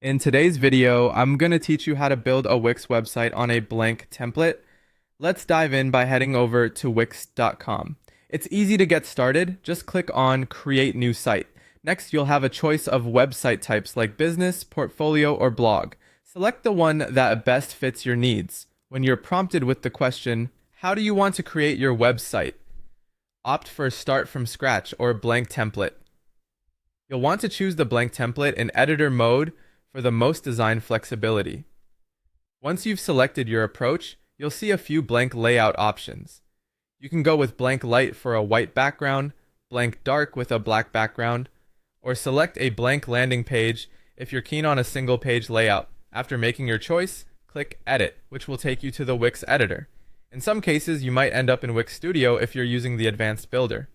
In today's video, I'm going to teach you how to build a Wix website on a blank template. Let's dive in by heading over to wix.com. It's easy to get started. Just click on Create New Site. Next, you'll have a choice of website types like business, portfolio, or blog. Select the one that best fits your needs. When you're prompted with the question, how do you want to create your website? Opt for Start from Scratch or Blank Template. You'll want to choose the blank template in editor mode for the most design flexibility. Once you've selected your approach, you'll see a few blank layout options. You can go with blank light for a white background, blank dark with a black background, or select a blank landing page if you're keen on a single page layout. After making your choice, click Edit, which will take you to the Wix editor. In some cases, you might end up in Wix Studio if you're using the advanced builder.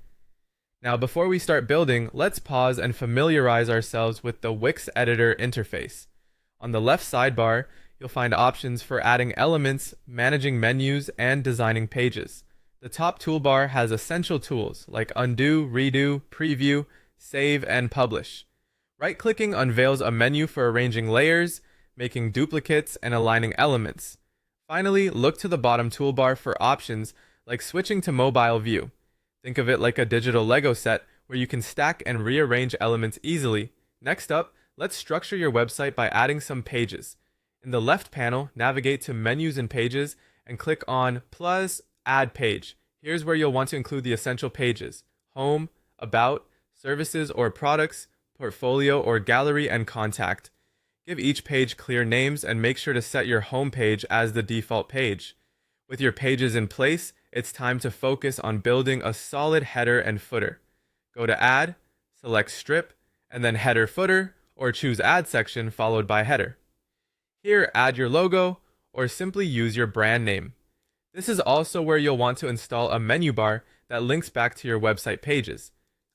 Now, before we start building, let's pause and familiarize ourselves with the Wix editor interface. On the left sidebar, you'll find options for adding elements, managing menus, and designing pages. The top toolbar has essential tools like undo, redo, preview, save, and publish. Right-clicking unveils a menu for arranging layers, making duplicates, and aligning elements. Finally, look to the bottom toolbar for options like switching to mobile view. Think of it like a digital Lego set where you can stack and rearrange elements easily. Next up, let's structure your website by adding some pages. In the left panel, navigate to Menus and Pages and click on plus Add Page. Here's where you'll want to include the essential pages: Home, About, Services or Products, Portfolio or Gallery, and Contact. Give each page clear names and make sure to set your home page as the default page. With your pages in place, it's time to focus on building a solid header and footer. Go to Add, select Strip, and then Header Footer, or choose Add Section followed by Header. Here, add your logo, or simply use your brand name. This is also where you'll want to install a menu bar that links back to your website pages.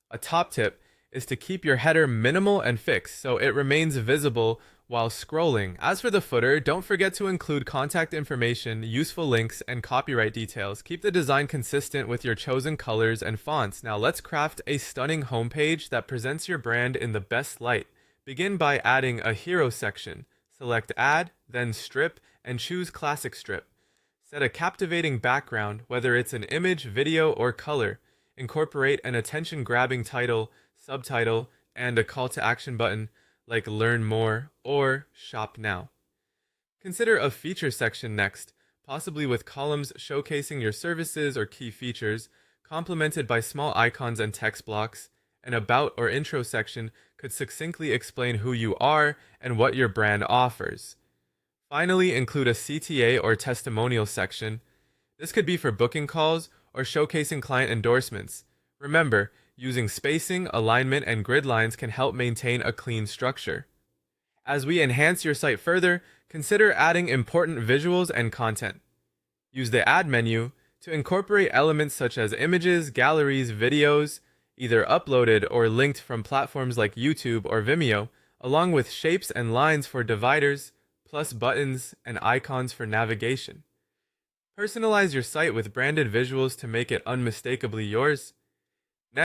A top tip is to keep your header minimal and fixed so it remains visible while scrolling. As for the footer, don't forget to include contact information, useful links, and copyright details. Keep the design consistent with your chosen colors and fonts. Now let's craft a stunning homepage that presents your brand in the best light. Begin by adding a hero section. Select Add, then Strip, and choose Classic Strip. Set a captivating background, whether it's an image, video, or color. Incorporate an attention-grabbing title, subtitle, and a call to action button like Learn More or Shop Now. Consider a feature section next, possibly with columns showcasing your services or key features, complemented by small icons and text blocks. An About or Intro section could succinctly explain who you are and what your brand offers. Finally, include a CTA or testimonial section. This could be for booking calls or showcasing client endorsements. Remember, using spacing, alignment, and grid lines can help maintain a clean structure. As we enhance your site further, consider adding important visuals and content. Use the Add menu to incorporate elements such as images, galleries, videos, either uploaded or linked from platforms like YouTube or Vimeo, along with shapes and lines for dividers, plus buttons and icons for navigation. Personalize your site with branded visuals to make it unmistakably yours.